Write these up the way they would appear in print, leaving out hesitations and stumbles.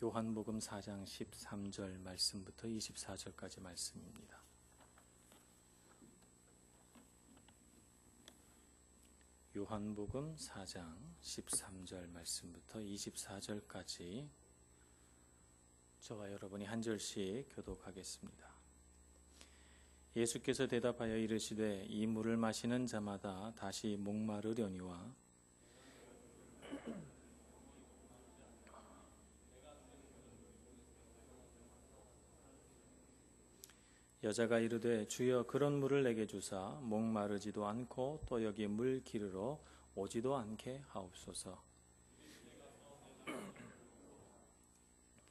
요한복음 4장 13절 말씀부터 24절까지 말씀입니다. 요한복음 4장 13절 말씀부터 24절까지 저와 여러분이 한 절씩 교독하겠습니다. 예수께서 대답하여 이르시되 이 물을 마시는 자마다 다시 목마르려니와 여자가 이르되 주여 그런 물을 내게 주사 목마르지도 않고 또 여기 물 기르러 오지도 않게 하옵소서.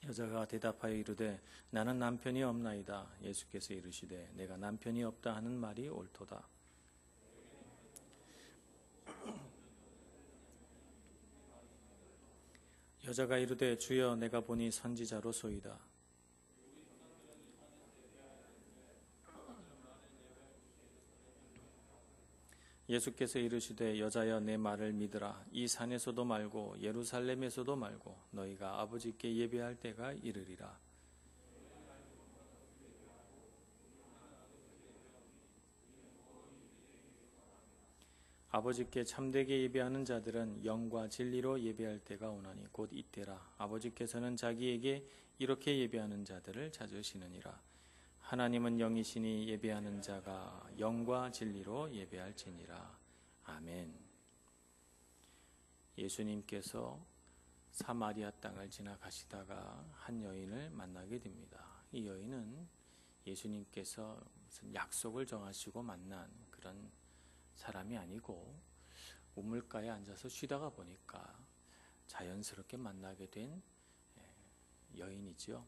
여자가 대답하여 이르되 나는 남편이 없나이다. 예수께서 이르시되 내가 남편이 없다 하는 말이 옳도다. 여자가 이르되 주여 내가 보니 선지자로소이다. 예수께서 이르시되 여자여 내 말을 믿으라. 이 산에서도 말고 예루살렘에서도 말고 너희가 아버지께 예배할 때가 이르리라. 아버지께 참되게 예배하는 자들은 영과 진리로 예배할 때가 오나니 곧 이때라. 아버지께서는 자기에게 이렇게 예배하는 자들을 찾으시느니라. 하나님은 영이시니 예배하는 자가 영과 진리로 예배할지니라. 아멘. 예수님께서 사마리아 땅을 지나가시다가 한 여인을 만나게 됩니다. 이 여인은 예수님께서 무슨 약속을 정하시고 만난 그런 사람이 아니고 우물가에 앉아서 쉬다가 보니까 자연스럽게 만나게 된 여인이지요.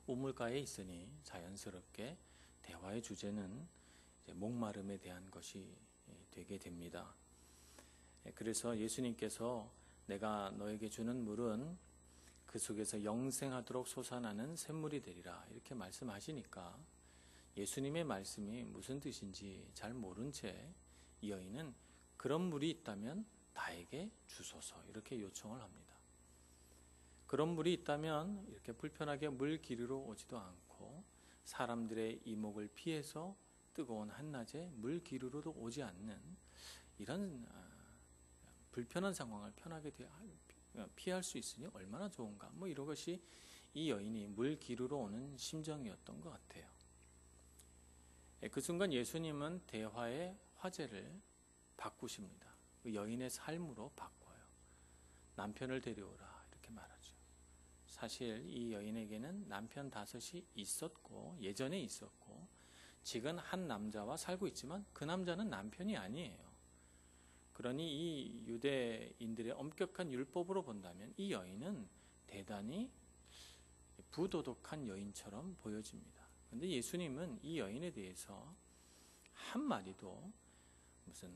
우물가에 있으니 자연스럽게 대화의 주제는 목마름에 대한 것이 되게 됩니다. 그래서 예수님께서 내가 너에게 주는 물은 그 속에서 영생하도록 솟아나는 샘물이 되리라 이렇게 말씀하시니까 예수님의 말씀이 무슨 뜻인지 잘 모른 채 이 여인은 그런 물이 있다면 나에게 주소서 이렇게 요청을 합니다. 그런 물이 있다면 이렇게 불편하게 물 기르러 오지도 않고 사람들의 이목을 피해서 뜨거운 한낮에 물 기르러도 오지 않는 이런 불편한 상황을 편하게 피할 수 있으니 얼마나 좋은가. 이런 것이 이 여인이 물 기르러 오는 심정이었던 것 같아요. 그 순간 예수님은 대화의 화제를 바꾸십니다. 그 여인의 삶으로 바꿔요. 남편을 데려오라 이렇게 말하죠. 사실 이 여인에게는 남편 5이 있었고 예전에 있었고 지금 한 남자와 살고 있지만 그 남자는 남편이 아니에요. 그러니 이 유대인들의 엄격한 율법으로 본다면 이 여인은 대단히 부도덕한 여인처럼 보여집니다. 그런데 예수님은 이 여인에 대해서 한마디도 무슨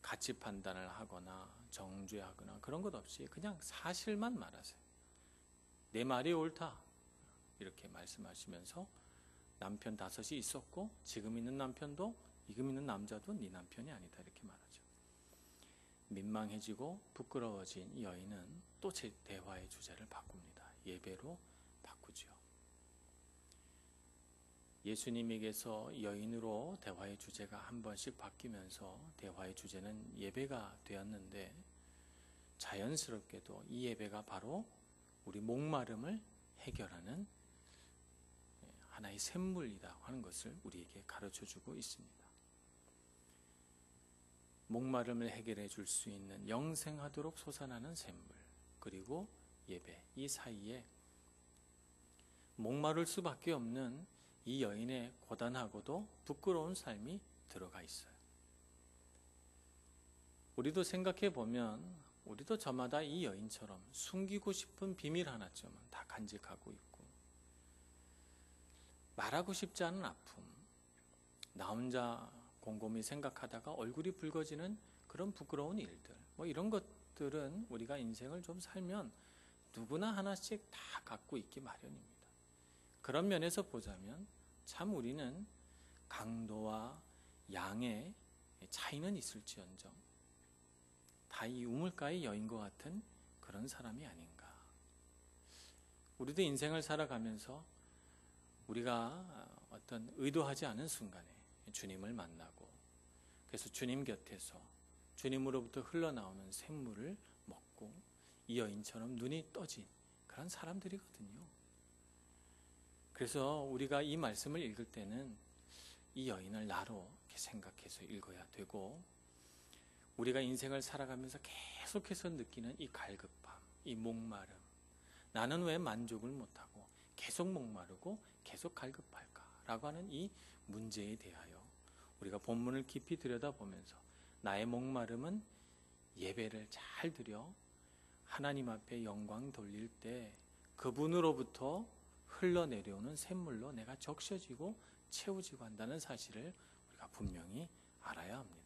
가치 판단을 하거나 정죄하거나 그런 것 없이 그냥 사실만 말하세요. 내 말이 옳다 이렇게 말씀하시면서 남편 5이 있었고 지금 있는 남편도 지금 있는 남자도 네 남편이 아니다 이렇게 말하죠. 민망해지고 부끄러워진 이 여인은 또 제 대화의 주제를 바꿉니다. 예배로 바꾸죠. 예수님에게서 여인으로 대화의 주제가 한 번씩 바뀌면서 대화의 주제는 예배가 되었는데 자연스럽게도 이 예배가 바로 우리 목마름을 해결하는 하나의 샘물이다 하는 것을 우리에게 가르쳐주고 있습니다. 목마름을 해결해 줄 수 있는 영생하도록 솟아나는 샘물 그리고 예배 이 사이에 목마를 수밖에 없는 이 여인의 고단하고도 부끄러운 삶이 들어가 있어요. 우리도 생각해 보면 우리도 저마다 이 여인처럼 숨기고 싶은 비밀 하나쯤은 다 간직하고 있고 말하고 싶지 않은 아픔 나 혼자 곰곰이 생각하다가 얼굴이 붉어지는 그런 부끄러운 일들 이런 것들은 우리가 인생을 좀 살면 누구나 하나씩 다 갖고 있기 마련입니다. 그런 면에서 보자면 참 우리는 강도와 양의 차이는 있을지언정 다 이 우물가의 여인과 같은 그런 사람이 아닌가. 우리도 인생을 살아가면서 우리가 어떤 의도하지 않은 순간에 주님을 만나고, 그래서 주님 곁에서 주님으로부터 흘러나오는 샘물을 먹고 이 여인처럼 눈이 떠진 그런 사람들이거든요. 그래서 우리가 이 말씀을 읽을 때는 이 여인을 나로 이렇게 생각해서 읽어야 되고, 우리가 인생을 살아가면서 계속해서 느끼는 이 갈급함, 이 목마름, 나는 왜 만족을 못하고 계속 목마르고 계속 갈급할까라고 하는 이 문제에 대하여 우리가 본문을 깊이 들여다보면서 나의 목마름은 예배를 잘 드려 하나님 앞에 영광 돌릴 때 그분으로부터 흘러내려오는 샘물로 내가 적셔지고 채워지고 한다는 사실을 우리가 분명히 알아야 합니다.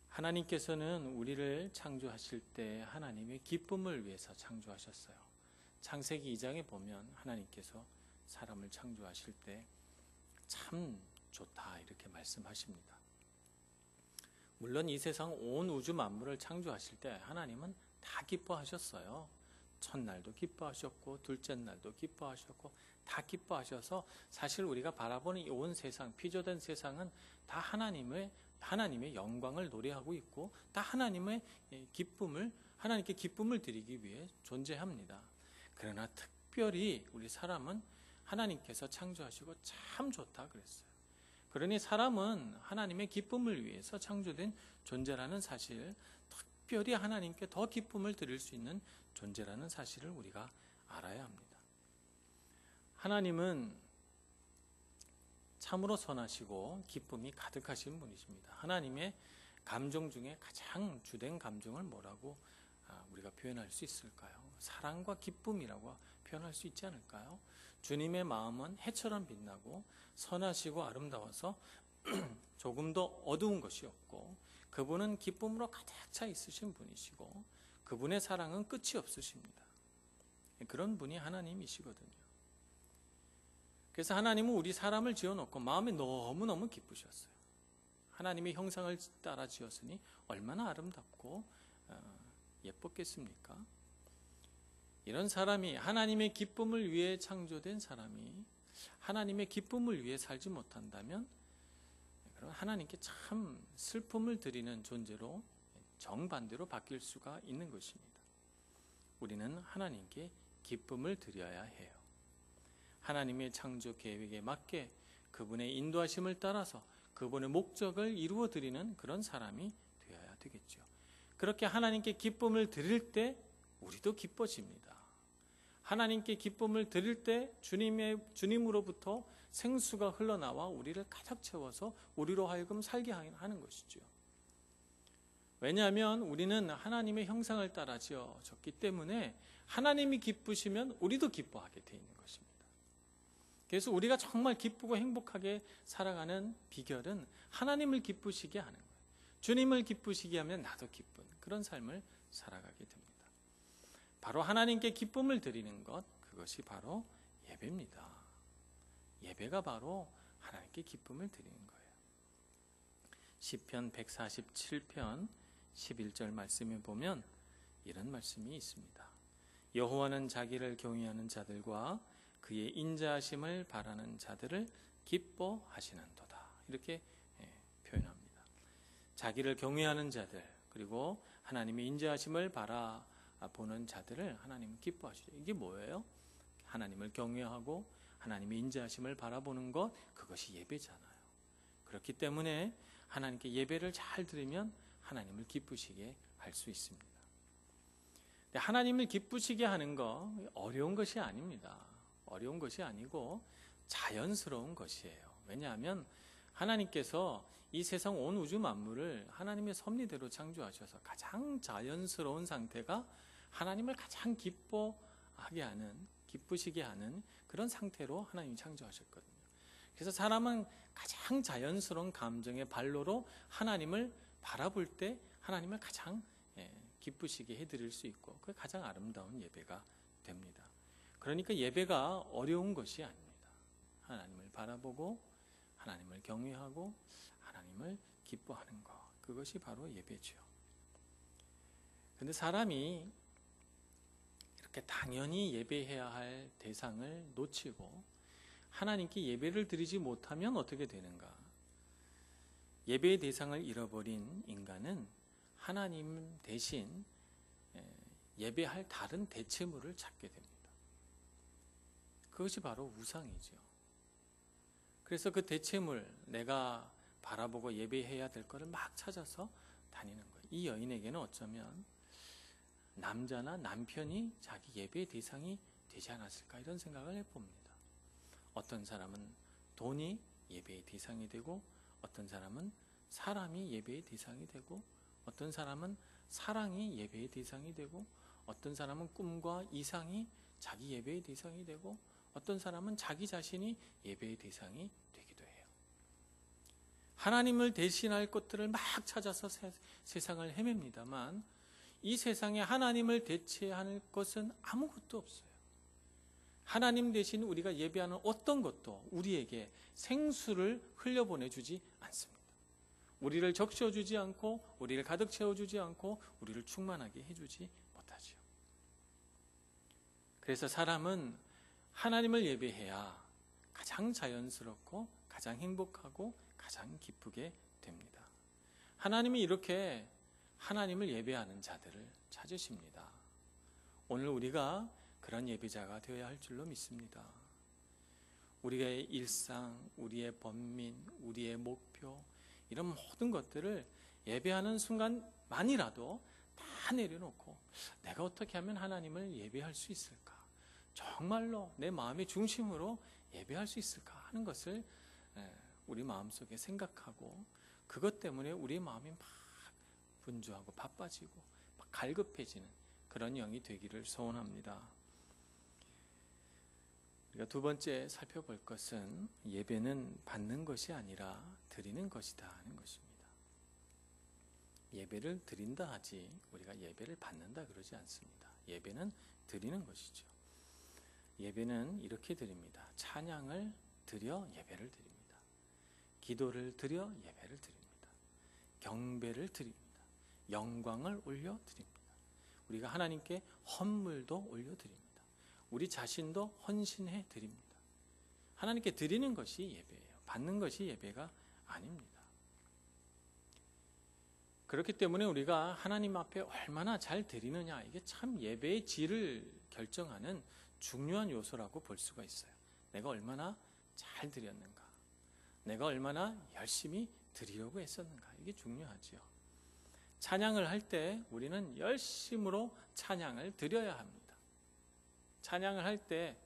하나님께서는 우리를 창조하실 때 하나님의 기쁨을 위해서 창조하셨어요. 창세기 2장에 보면 하나님께서 사람을 창조하실 때 참 좋다 이렇게 말씀하십니다. 물론 이 세상 온 우주 만물을 창조하실 때 하나님은 다 기뻐하셨어요. 첫날도 기뻐하셨고 둘째 날도 기뻐하셨고 다 기뻐하셔서 사실 우리가 바라보는 이 온 세상, 피조된 세상은 다 하나님의 영광을 노래하고 있고 다 하나님의 기쁨을, 하나님께 기쁨을 드리기 위해 존재합니다. 그러나 특별히 우리 사람은 하나님께서 창조하시고 참 좋다 그랬어요. 그러니 사람은 하나님의 기쁨을 위해서 창조된 존재라는 사실, 특별히 하나님께 더 기쁨을 드릴 수 있는 존재라는 사실을 우리가 알아야 합니다. 하나님은 참으로 선하시고 기쁨이 가득하신 분이십니다. 하나님의 감정 중에 가장 주된 감정을 뭐라고 우리가 표현할 수 있을까요? 사랑과 기쁨이라고 표현할 수 있지 않을까요? 주님의 마음은 해처럼 빛나고 선하시고 아름다워서 조금도 어두운 것이 없고, 그분은 기쁨으로 가득 차 있으신 분이시고 그분의 사랑은 끝이 없으십니다. 그런 분이 하나님이시거든요. 그래서 하나님은 우리 사람을 지어놓고 마음에 너무너무 기쁘셨어요. 하나님의 형상을 따라 지었으니 얼마나 아름답고 예뻤겠습니까? 이런 사람이, 하나님의 기쁨을 위해 창조된 사람이 하나님의 기쁨을 위해 살지 못한다면 그럼 하나님께 참 슬픔을 드리는 존재로 정반대로 바뀔 수가 있는 것입니다. 우리는 하나님께 기쁨을 드려야 해요. 하나님의 창조 계획에 맞게 그분의 인도하심을 따라서 그분의 목적을 이루어 드리는 그런 사람이 되어야 되겠죠. 그렇게 하나님께 기쁨을 드릴 때 우리도 기뻐집니다. 하나님께 기쁨을 드릴 때 주님으로부터 생수가 흘러나와 우리를 가득 채워서 우리로 하여금 살게 하는 것이죠. 왜냐하면 우리는 하나님의 형상을 따라 지어졌기 때문에 하나님이 기쁘시면 우리도 기뻐하게 되어 있는 것입니다. 그래서 우리가 정말 기쁘고 행복하게 살아가는 비결은 하나님을 기쁘시게 하는 거예요. 주님을 기쁘시게 하면 나도 기쁜 그런 삶을 살아가게 됩니다. 바로 하나님께 기쁨을 드리는 것, 그것이 바로 예배입니다. 예배가 바로 하나님께 기쁨을 드리는 거예요. 시편 147편 11절 말씀에 보면 이런 말씀이 있습니다. 여호와는 자기를 경외하는 자들과 그의 인자하심을 바라는 자들을 기뻐하시는도다. 이렇게 표현합니다. 자기를 경외하는 자들, 그리고 하나님의 인자하심을 바라보는 자들을 하나님은 기뻐하시죠. 이게 뭐예요? 하나님을 경외하고 하나님의 인자하심을 바라보는 것, 그것이 예배잖아요. 그렇기 때문에 하나님께 예배를 잘 드리면 하나님을 기쁘시게 할 수 있습니다. 하나님을 기쁘시게 하는 거 어려운 것이 아닙니다. 어려운 것이 아니고 자연스러운 것이에요. 왜냐하면 하나님께서 이 세상 온 우주 만물을 하나님의 섭리대로 창조하셔서 가장 자연스러운 상태가 하나님을 가장 기뻐하게 하는, 기쁘시게 하는 그런 상태로 하나님이 창조하셨거든요. 그래서 사람은 가장 자연스러운 감정의 발로로 하나님을 바라볼 때 하나님을 가장 기쁘시게 해드릴 수 있고, 그게 가장 아름다운 예배가 됩니다. 그러니까 예배가 어려운 것이 아닙니다. 하나님을 바라보고 하나님을 경외하고 하나님을 기뻐하는 것, 그것이 바로 예배죠. 그런데 사람이 그렇게 당연히 예배해야 할 대상을 놓치고 하나님께 예배를 드리지 못하면 어떻게 되는가? 예배의 대상을 잃어버린 인간은 하나님 대신 예배할 다른 대체물을 찾게 됩니다. 그것이 바로 우상이죠. 그래서 그 대체물, 내가 바라보고 예배해야 될 것을 막 찾아서 다니는 거예요. 이 여인에게는 어쩌면 남자나 남편이 자기 예배의 대상이 되지 않았을까 이런 생각을 해봅니다. 어떤 사람은 돈이 예배의 대상이 되고, 어떤 사람은 사람이 예배의 대상이 되고, 어떤 사람은 사랑이 예배의 대상이 되고, 어떤 사람은 꿈과 이상이 자기 예배의 대상이 되고, 어떤 사람은 자기 자신이 예배의 대상이 되기도 해요. 하나님을 대신할 것들을 막 찾아서 세상을 헤맵니다만 이 세상에 하나님을 대체할 것은 아무것도 없어요. 하나님 대신 우리가 예배하는 어떤 것도 우리에게 생수를 흘려보내주지 않습니다. 우리를 적셔주지 않고, 우리를 가득 채워주지 않고, 우리를 충만하게 해주지 못하죠. 그래서 사람은 하나님을 예배해야 가장 자연스럽고 가장 행복하고 가장 기쁘게 됩니다. 하나님이 이렇게 하나님을 예배하는 자들을 찾으십니다. 오늘 우리가 그런 예배자가 되어야 할 줄로 믿습니다. 우리의 일상, 우리의 번민, 우리의 목표, 이런 모든 것들을 예배하는 순간만이라도 다 내려놓고 내가 어떻게 하면 하나님을 예배할 수 있을까? 정말로 내 마음의 중심으로 예배할 수 있을까 하는 것을 우리 마음속에 생각하고, 그것 때문에 우리 마음이 막 분주하고 바빠지고 막 갈급해지는 그런 영이 되기를 소원합니다. 우리가 두 번째 살펴볼 것은 예배는 받는 것이 아니라 드리는 것이다 하는 것입니다. 예배를 드린다 하지 우리가 예배를 받는다 그러지 않습니다. 예배는 드리는 것이죠. 예배는 이렇게 드립니다. 찬양을 드려 예배를 드립니다. 기도를 드려 예배를 드립니다. 경배를 드립니다. 영광을 올려드립니다. 우리가 하나님께 헌물도 올려드립니다. 우리 자신도 헌신해 드립니다. 하나님께 드리는 것이 예배예요. 받는 것이 예배가 아닙니다. 그렇기 때문에 우리가 하나님 앞에 얼마나 잘 드리느냐, 이게 참 예배의 질을 결정하는 중요한 요소라고 볼 수가 있어요. 내가 얼마나 잘 드렸는가, 내가 얼마나 열심히 드리려고 했었는가, 이게 중요하죠. 찬양을 할 때 우리는 열심으로 찬양을 드려야 합니다. 찬양을 할 때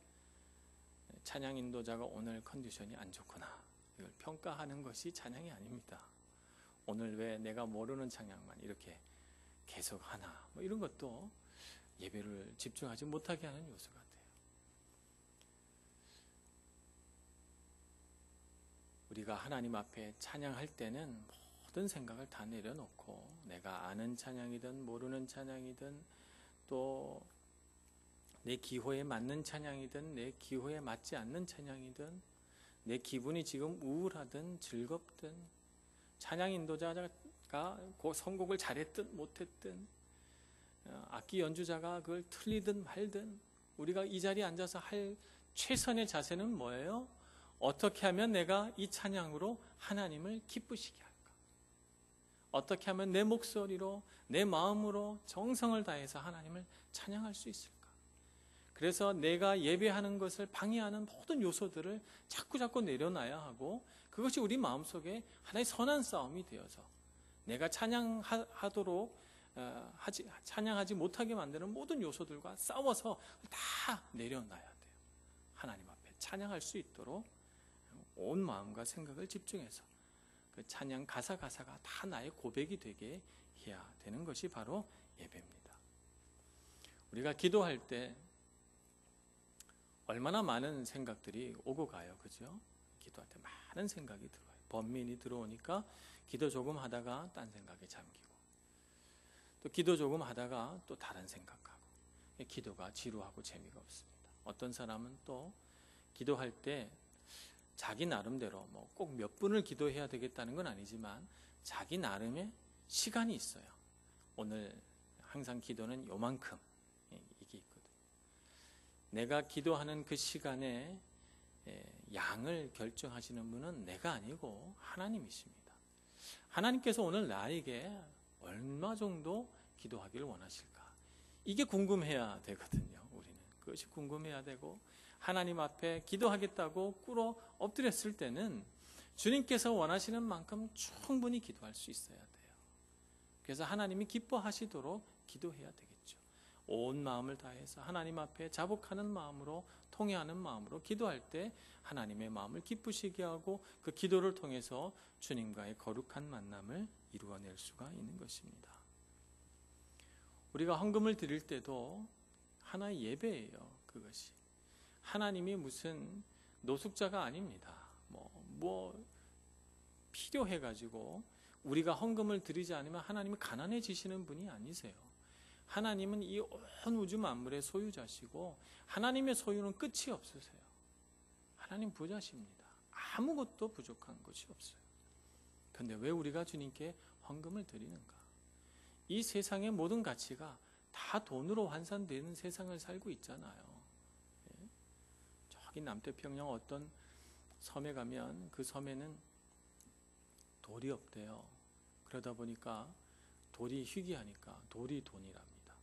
찬양 인도자가 오늘 컨디션이 안 좋구나, 이걸 평가하는 것이 찬양이 아닙니다. 오늘 왜 내가 모르는 찬양만 이렇게 계속 하나, 뭐 이런 것도 예배를 집중하지 못하게 하는 요소 같아요. 우리가 하나님 앞에 찬양할 때는 모든 생각을 다 내려놓고, 내가 아는 찬양이든 모르는 찬양이든 또 내 기호에 맞는 찬양이든 내 기호에 맞지 않는 찬양이든 내 기분이 지금 우울하든 즐겁든, 찬양 인도자가 그 선곡을 잘했든 못했든, 악기 연주자가 그걸 틀리든 말든, 우리가 이 자리에 앉아서 할 최선의 자세는 뭐예요? 어떻게 하면 내가 이 찬양으로 하나님을 기쁘시게 할까? 어떻게 하면 내 목소리로, 내 마음으로 정성을 다해서 하나님을 찬양할 수 있을까? 그래서 내가 예배하는 것을 방해하는 모든 요소들을 자꾸 내려놔야 하고, 그것이 우리 마음속에 하나의 선한 싸움이 되어서 내가 찬양하지 못하게 만드는 모든 요소들과 싸워서 다 내려놔야 돼요. 하나님 앞에 찬양할 수 있도록 온 마음과 생각을 집중해서 그 찬양 가사가 다 나의 고백이 되게 해야 되는 것이 바로 예배입니다. 우리가 기도할 때 얼마나 많은 생각들이 오고 가요, 그죠? 기도할 때 많은 생각이 들어와요. 번민이 들어오니까 기도 조금 하다가 딴 생각에 잠기고, 또 기도 조금 하다가 또 다른 생각하고, 기도가 지루하고 재미가 없습니다. 어떤 사람은 또 기도할 때 자기 나름대로 뭐 꼭 몇 분을 기도해야 되겠다는 건 아니지만 자기 나름의 시간이 있어요. 오늘 항상 기도는 요만큼 이게 있거든요. 내가 기도하는 그 시간에 양을 결정하시는 분은 내가 아니고 하나님이십니다. 하나님께서 오늘 나에게 얼마 정도 기도하기를 원하실까? 이게 궁금해야 되거든요. 우리는 그것이 궁금해야 되고, 하나님 앞에 기도하겠다고 꿇어 엎드렸을 때는 주님께서 원하시는 만큼 충분히 기도할 수 있어야 돼요. 그래서 하나님이 기뻐하시도록 기도해야 되겠죠. 온 마음을 다해서 하나님 앞에 자복하는 마음으로, 통회하는 마음으로 기도할 때 하나님의 마음을 기쁘시게 하고, 그 기도를 통해서 주님과의 거룩한 만남을 이루어낼 수가 있는 것입니다. 우리가 헌금을 드릴 때도 하나의 예배예요. 그것이 하나님이 무슨 노숙자가 아닙니다. 뭐 필요해가지고 우리가 헌금을 드리지 않으면 하나님이 가난해지시는 분이 아니세요. 하나님은 이 온 우주 만물의 소유자시고, 하나님의 소유는 끝이 없으세요. 하나님 부자십니다. 아무것도 부족한 것이 없어요. 그런데 왜 우리가 주님께 헌금을 드리는가? 이 세상의 모든 가치가 다 돈으로 환산되는 세상을 살고 있잖아요. 저기 남태평양 어떤 섬에 가면 그 섬에는 돌이 없대요. 그러다 보니까 돌이 희귀하니까 돌이 돈이랍니다.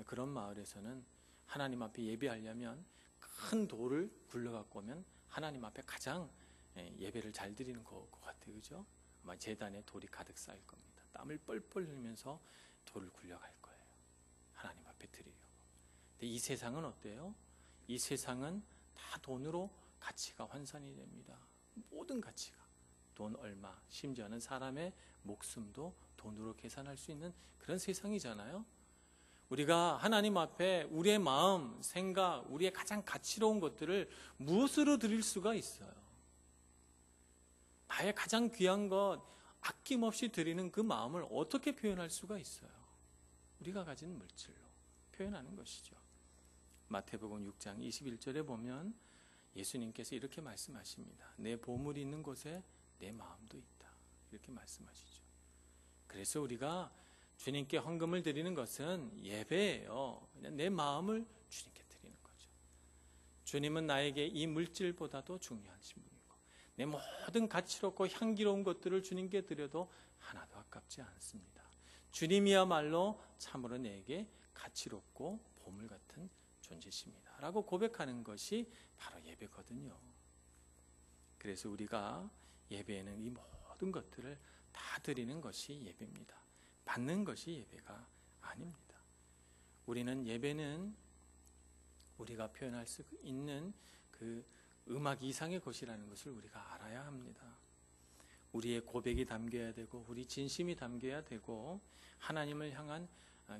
그런 마을에서는 하나님 앞에 예배하려면 큰 돌을 굴러갖고 오면 하나님 앞에 가장 예배를 잘 드리는 것 같아요. 그죠? 아마 제단에 돌이 가득 쌓일 겁니다. 땀을 뻘뻘 흘리면서 돌을 굴려갈 거예요. 하나님 앞에 드리려고. 근데 이 세상은 어때요? 이 세상은 다 돈으로 가치가 환산이 됩니다. 모든 가치가. 돈 얼마, 심지어는 사람의 목숨도 돈으로 계산할 수 있는 그런 세상이잖아요. 우리가 하나님 앞에 우리의 마음, 생각, 우리의 가장 가치로운 것들을 무엇으로 드릴 수가 있어요? 나의 가장 귀한 것, 아낌없이 드리는 그 마음을 어떻게 표현할 수가 있어요? 우리가 가진 물질로 표현하는 것이죠. 마태복음 6장 21절에 보면 예수님께서 이렇게 말씀하십니다. 내 보물이 있는 곳에 내 마음도 있다. 이렇게 말씀하시죠. 그래서 우리가 주님께 헌금을 드리는 것은 예배예요. 그냥 내 마음을 주님께 드리는 거죠. 주님은 나에게 이 물질보다도 중요하신 분이고, 내 모든 가치롭고 향기로운 것들을 주님께 드려도 하나도 아깝지 않습니다. 주님이야말로 참으로 내게 가치롭고 보물 같은 존재십니다. 라고 고백하는 것이 바로 예배거든요. 그래서 우리가 예배에는 이 모든 것들을 다 드리는 것이 예배입니다. 받는 것이 예배가 아닙니다. 우리는 예배는 우리가 표현할 수 있는 그 음악 이상의 것이라는 것을 우리가 알아야 합니다. 우리의 고백이 담겨야 되고, 우리 진심이 담겨야 되고, 하나님을 향한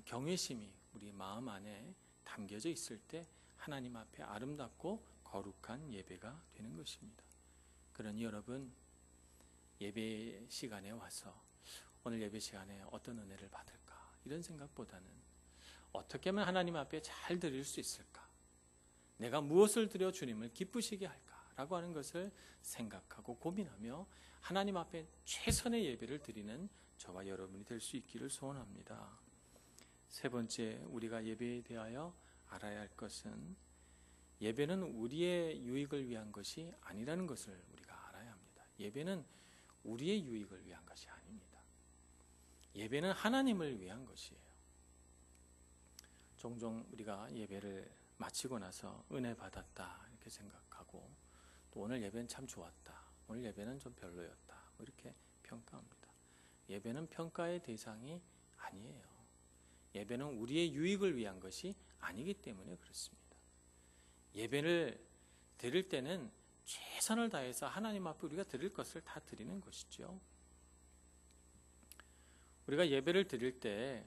경외심이 우리 마음 안에 담겨져 있을 때 하나님 앞에 아름답고 거룩한 예배가 되는 것입니다. 그러니 여러분, 예배 시간에 와서 오늘 예배 시간에 어떤 은혜를 받을까, 이런 생각보다는 어떻게 하면 하나님 앞에 잘 드릴 수 있을까, 내가 무엇을 드려 주님을 기쁘시게 할까 라고 하는 것을 생각하고 고민하며 하나님 앞에 최선의 예배를 드리는 저와 여러분이 될 수 있기를 소원합니다. 세 번째, 우리가 예배에 대하여 알아야 할 것은 예배는 우리의 유익을 위한 것이 아니라는 것을 우리가 알아야 합니다. 예배는 우리의 유익을 위한 것이 아닙니다. 예배는 하나님을 위한 것이에요. 종종 우리가 예배를 마치고 나서 은혜 받았다 이렇게 생각하고, 또 오늘 예배는 참 좋았다, 오늘 예배는 좀 별로였다, 이렇게 평가합니다. 예배는 평가의 대상이 아니에요. 예배는 우리의 유익을 위한 것이 아니기 때문에 그렇습니다. 예배를 드릴 때는 최선을 다해서 하나님 앞에 우리가 드릴 것을 다 드리는 것이죠. 우리가 예배를 드릴 때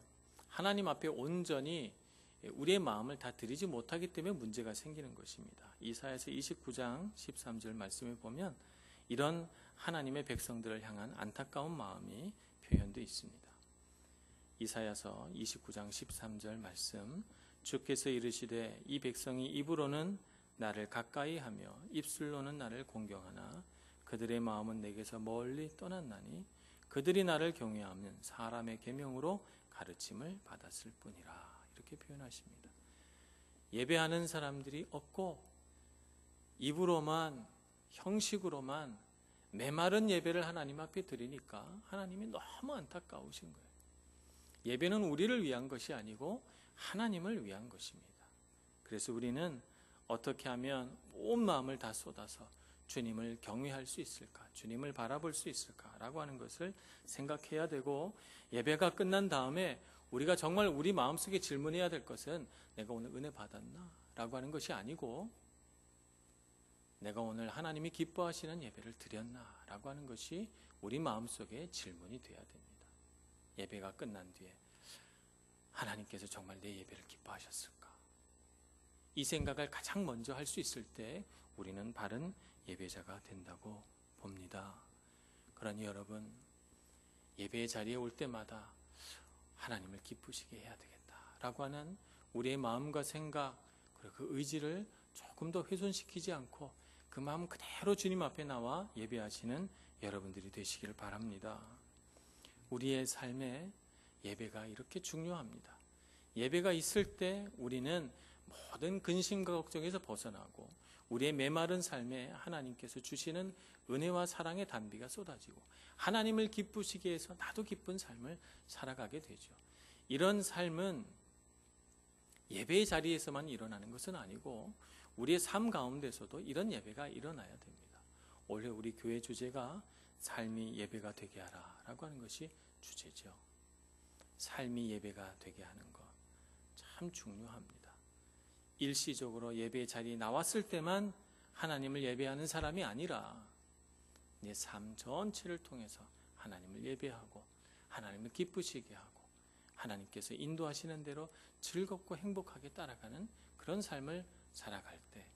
하나님 앞에 온전히 우리의 마음을 다 드리지 못하기 때문에 문제가 생기는 것입니다. 이사야서 29장 13절 말씀에 보면 이런 하나님의 백성들을 향한 안타까운 마음이 표현되어 있습니다. 이사야서 29장 13절 말씀, 주께서 이르시되 이 백성이 입으로는 나를 가까이 하며 입술로는 나를 공경하나 그들의 마음은 내게서 멀리 떠났나니 그들이 나를 경외하면 사람의 계명으로 가르침을 받았을 뿐이라. 이렇게 표현하십니다. 예배하는 사람들이 없고 입으로만, 형식으로만 메마른 예배를 하나님 앞에 드리니까 하나님이 너무 안타까우신 거예요. 예배는 우리를 위한 것이 아니고 하나님을 위한 것입니다. 그래서 우리는 어떻게 하면 온 마음을 다 쏟아서 주님을 경외할 수 있을까, 주님을 바라볼 수 있을까라고 하는 것을 생각해야 되고, 예배가 끝난 다음에 우리가 정말 우리 마음속에 질문해야 될 것은 내가 오늘 은혜 받았나? 라고 하는 것이 아니고 내가 오늘 하나님이 기뻐하시는 예배를 드렸나? 라고 하는 것이 우리 마음속에 질문이 돼야 됩니다. 예배가 끝난 뒤에 하나님께서 정말 내 예배를 기뻐하셨을까? 이 생각을 가장 먼저 할 수 있을 때 우리는 바른 예배자가 된다고 봅니다. 그러니 여러분, 예배의 자리에 올 때마다 하나님을 기쁘시게 해야 되겠다라고 하는 우리의 마음과 생각, 그리고 그 의지를 조금 더 훼손시키지 않고 그 마음 그대로 주님 앞에 나와 예배하시는 여러분들이 되시기를 바랍니다. 우리의 삶에 예배가 이렇게 중요합니다. 예배가 있을 때 우리는 모든 근심과 걱정에서 벗어나고 우리의 메마른 삶에 하나님께서 주시는 은혜와 사랑의 단비가 쏟아지고 하나님을 기쁘시게 해서 나도 기쁜 삶을 살아가게 되죠. 이런 삶은 예배의 자리에서만 일어나는 것은 아니고 우리의 삶 가운데서도 이런 예배가 일어나야 됩니다. 원래 우리 교회 주제가 삶이 예배가 되게 하라 라고 하는 것이 주제죠. 삶이 예배가 되게 하는 것 참 중요합니다. 일시적으로 예배의 자리에 나왔을 때만 하나님을 예배하는 사람이 아니라 내 삶 전체를 통해서 하나님을 예배하고 하나님을 기쁘시게 하고 하나님께서 인도하시는 대로 즐겁고 행복하게 따라가는 그런 삶을 살아갈 때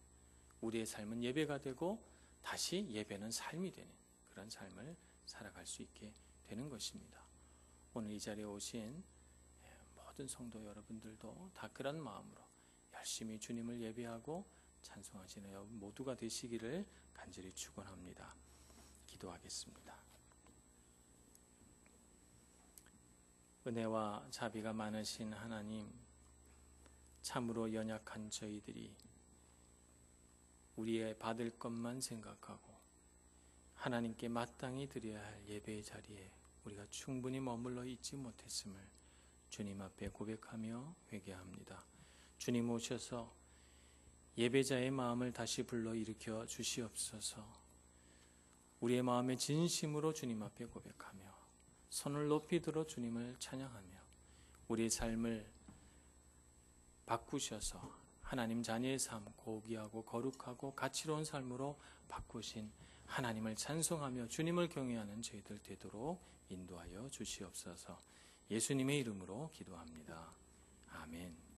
우리의 삶은 예배가 되고 다시 예배는 삶이 되는 그런 삶을 살아갈 수 있게 되는 것입니다. 오늘 이 자리에 오신 모든 성도 여러분들도 다 그런 마음으로 열심히 주님을 예배하고 찬송하시는 여러분 모두가 되시기를 간절히 축원합니다. 기도하겠습니다. 은혜와 자비가 많으신 하나님, 참으로 연약한 저희들이 우리의 받을 것만 생각하고 하나님께 마땅히 드려야 할 예배의 자리에 우리가 충분히 머물러 있지 못했음을 주님 앞에 고백하며 회개합니다. 주님 오셔서 예배자의 마음을 다시 불러일으켜 주시옵소서. 우리의 마음에 진심으로 주님 앞에 고백하며 손을 높이 들어 주님을 찬양하며 우리의 삶을 바꾸셔서 하나님 자녀의 삶, 고귀하고 거룩하고 가치로운 삶으로 바꾸신 하나님을 찬송하며 주님을 경외하는 저희들 되도록 인도하여 주시옵소서. 예수님의 이름으로 기도합니다. 아멘.